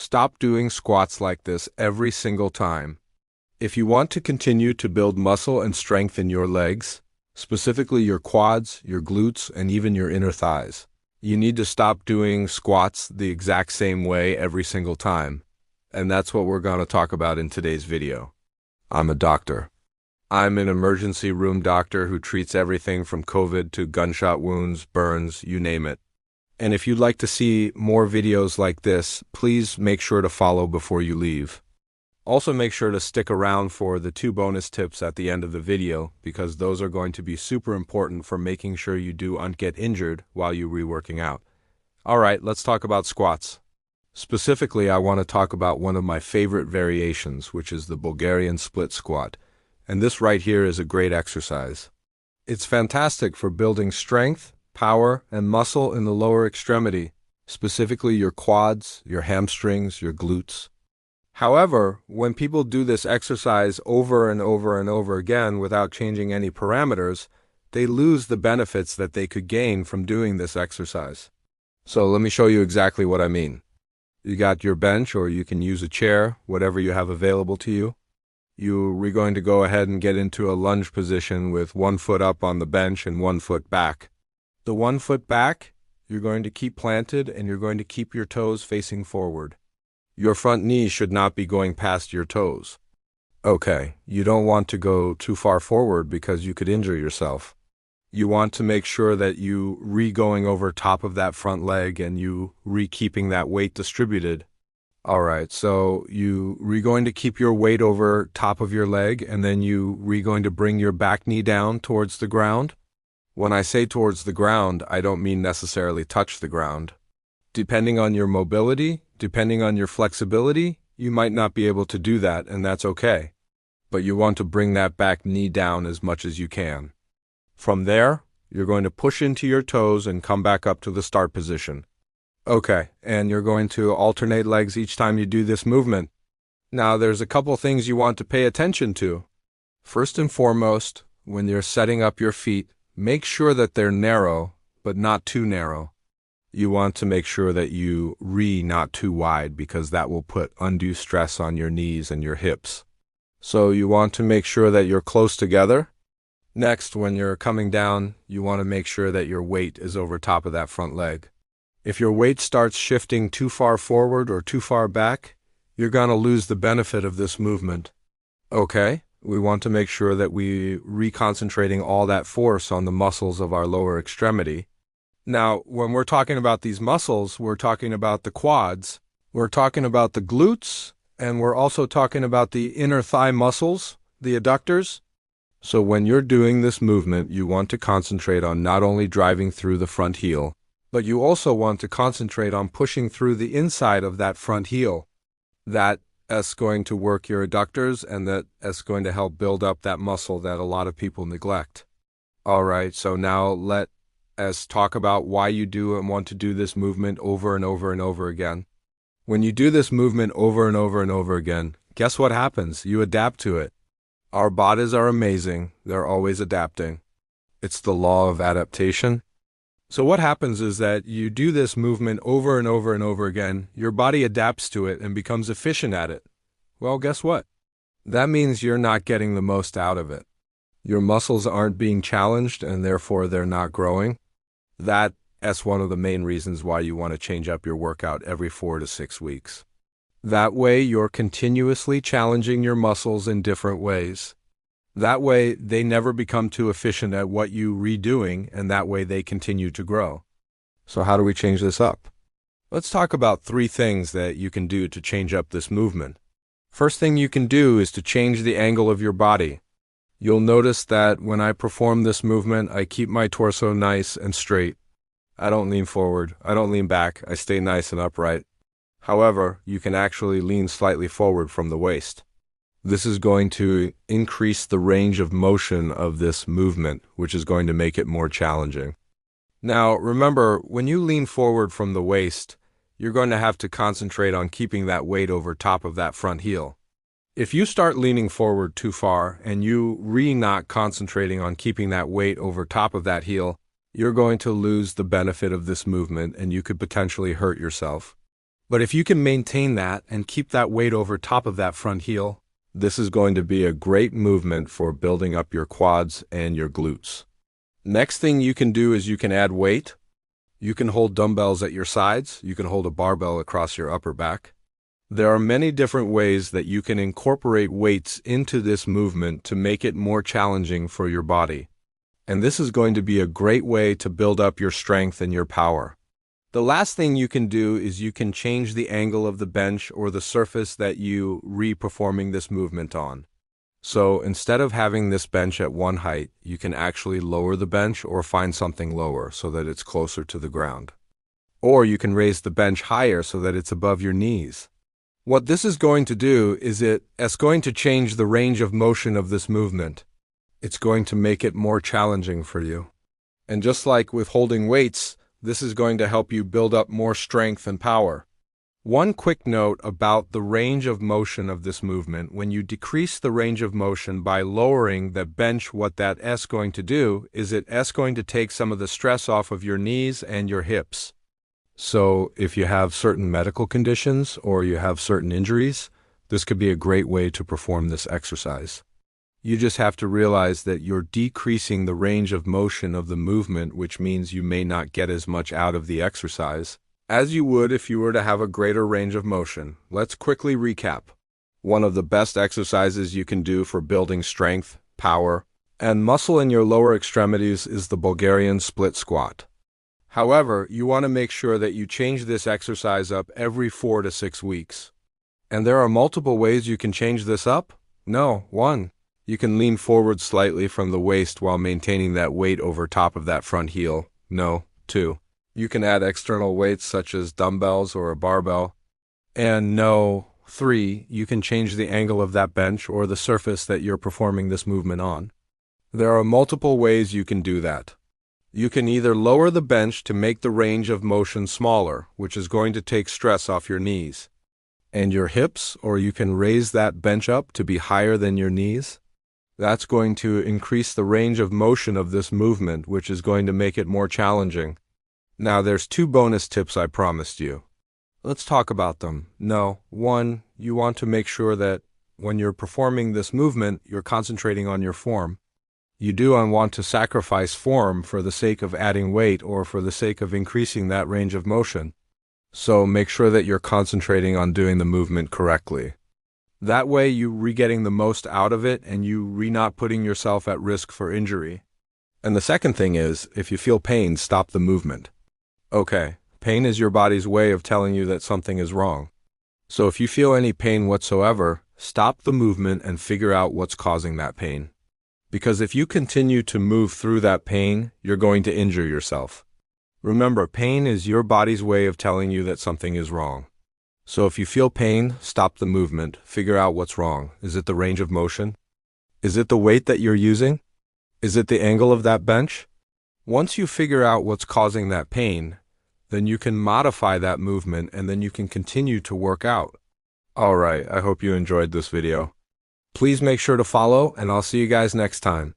Stop doing squats like this every single time. If you want to continue to build muscle and strength in your legs, specifically your quads, your glutes, and even your inner thighs, you need to stop doing squats the exact same way every single time. And that's what we're going to talk about in today's video. I'm a doctor. I'm an emergency room doctor who treats everything from COVID to gunshot wounds, burns, you name it. And if you'd like to see more videos like this, please make sure to follow before you leave. Also make sure to stick around for the 2 bonus tips at the end of the video, because those are going to be super important for making sure you don't get injured while you're reworking out. Alright, let's talk about squats. Specifically, I want to talk about one of my favorite variations, which is the Bulgarian split squat. And this right here is a great exercise. It's fantastic for building strength, power, and muscle in the lower extremity, specifically your quads, your hamstrings, your glutes. However, when people do this exercise over and over and over again without changing any parameters, they lose the benefits that they could gain from doing this exercise. So let me show you exactly what I mean. You got your bench, or you can use a chair, whatever you have available to you. We're going to go ahead and get into a lunge position with 1 foot up on the bench and 1 foot back. The 1 foot back, you're going to keep planted and you're going to keep your toes facing forward. Your front knee should not be going past your toes. Okay, you don't want to go too far forward because you could injure yourself. You want to make sure that you going over top of that front leg and you keeping that weight distributed. Alright, so you're going to keep your weight over top of your leg, and then you're going to bring your back knee down towards the ground. When I say towards the ground, I don't mean necessarily touch the ground. Depending on your mobility, depending on your flexibility, you might not be able to do that, and that's okay. But you want to bring that back knee down as much as you can. From there, you're going to push into your toes and come back up to the start position. Okay, and you're going to alternate legs each time you do this movement. Now, there's a couple things you want to pay attention to. First and foremost, when you're setting up your feet, make sure that they're narrow, but not too narrow. You want to make sure that you not too wide, because that will put undue stress on your knees and your hips. So you want to make sure that you're close together. Next, when you're coming down, you want to make sure that your weight is over top of that front leg. If your weight starts shifting too far forward or too far back, you're going to lose the benefit of this movement. Okay? We want to make sure that we reconcentrating all that force on the muscles of our lower extremity. Now, when we're talking about these muscles, we're talking about the quads, we're talking about the glutes, and we're also talking about the inner thigh muscles, the adductors. So when you're doing this movement, you want to concentrate on not only driving through the front heel, but you also want to concentrate on pushing through the inside of that front heel. That's going to work your adductors, and that's going to help build up that muscle that a lot of people neglect. Alright, so now let us talk about why you do and want to do this movement over and over and over again. When you do this movement over and over and over again, guess what happens? You adapt to it. Our bodies are amazing. They're always adapting. It's the law of adaptation. So what happens is that you do this movement over and over and over again, your body adapts to it and becomes efficient at it. Well, guess what? That means you're not getting the most out of it. Your muscles aren't being challenged, and therefore they're not growing. That's one of the main reasons why you want to change up your workout every 4 to 6 weeks. That way you're continuously challenging your muscles in different ways. That way, they never become too efficient at what you're redoing, and that way they continue to grow. So how do we change this up? Let's talk about 3 things that you can do to change up this movement. First thing you can do is to change the angle of your body. You'll notice that when I perform this movement, I keep my torso nice and straight. I don't lean forward, I don't lean back, I stay nice and upright. However, you can actually lean slightly forward from the waist. This is going to increase the range of motion of this movement, which is going to make it more challenging. Now, remember, when you lean forward from the waist, you're going to have to concentrate on keeping that weight over top of that front heel. If you start leaning forward too far and you not concentrating on keeping that weight over top of that heel, you're going to lose the benefit of this movement and you could potentially hurt yourself. But if you can maintain that and keep that weight over top of that front heel, this is going to be a great movement for building up your quads and your glutes. Next thing you can do is you can add weight. You can hold dumbbells at your sides. You can hold a barbell across your upper back. There are many different ways that you can incorporate weights into this movement to make it more challenging for your body. And this is going to be a great way to build up your strength and your power. The last thing you can do is you can change the angle of the bench or the surface that you re-performing this movement on. So instead of having this bench at one height, you can actually lower the bench or find something lower so that it's closer to the ground. Or you can raise the bench higher so that it's above your knees. What this is going to do is it's going to change the range of motion of this movement. It's going to make it more challenging for you. And just like with holding weights, this is going to help you build up more strength and power. One quick note about the range of motion of this movement: when you decrease the range of motion by lowering the bench, what that S going to do is it's going to take some of the stress off of your knees and your hips. So if you have certain medical conditions or you have certain injuries, this could be a great way to perform this exercise. You just have to realize that you're decreasing the range of motion of the movement, which means you may not get as much out of the exercise as you would if you were to have a greater range of motion. Let's quickly recap. One of the best exercises you can do for building strength, power, and muscle in your lower extremities is the Bulgarian split squat. However, you want to make sure that you change this exercise up every 4 to 6 weeks. And there are multiple ways you can change this up. No, 1. You can lean forward slightly from the waist while maintaining that weight over top of that front heel. No, 2. You can add external weights such as dumbbells or a barbell. And no, 3. You can change the angle of that bench or the surface that you're performing this movement on. There are multiple ways you can do that. You can either lower the bench to make the range of motion smaller, which is going to take stress off your knees and your hips, or you can raise that bench up to be higher than your knees. That's going to increase the range of motion of this movement, which is going to make it more challenging. Now, there's 2 bonus tips I promised you. Let's talk about them. No, 1, you want to make sure that when you're performing this movement, you're concentrating on your form. You do want to sacrifice form for the sake of adding weight or for the sake of increasing that range of motion. So make sure that you're concentrating on doing the movement correctly. That way you're getting the most out of it and you're not putting yourself at risk for injury. And the second thing is, if you feel pain, stop the movement. Okay, pain is your body's way of telling you that something is wrong. So if you feel any pain whatsoever, stop the movement and figure out what's causing that pain. Because if you continue to move through that pain, you're going to injure yourself. Remember, pain is your body's way of telling you that something is wrong. So if you feel pain, stop the movement, figure out what's wrong. Is it the range of motion? Is it the weight that you're using? Is it the angle of that bench? Once you figure out what's causing that pain, then you can modify that movement and then you can continue to work out. Alright, I hope you enjoyed this video. Please make sure to follow and I'll see you guys next time.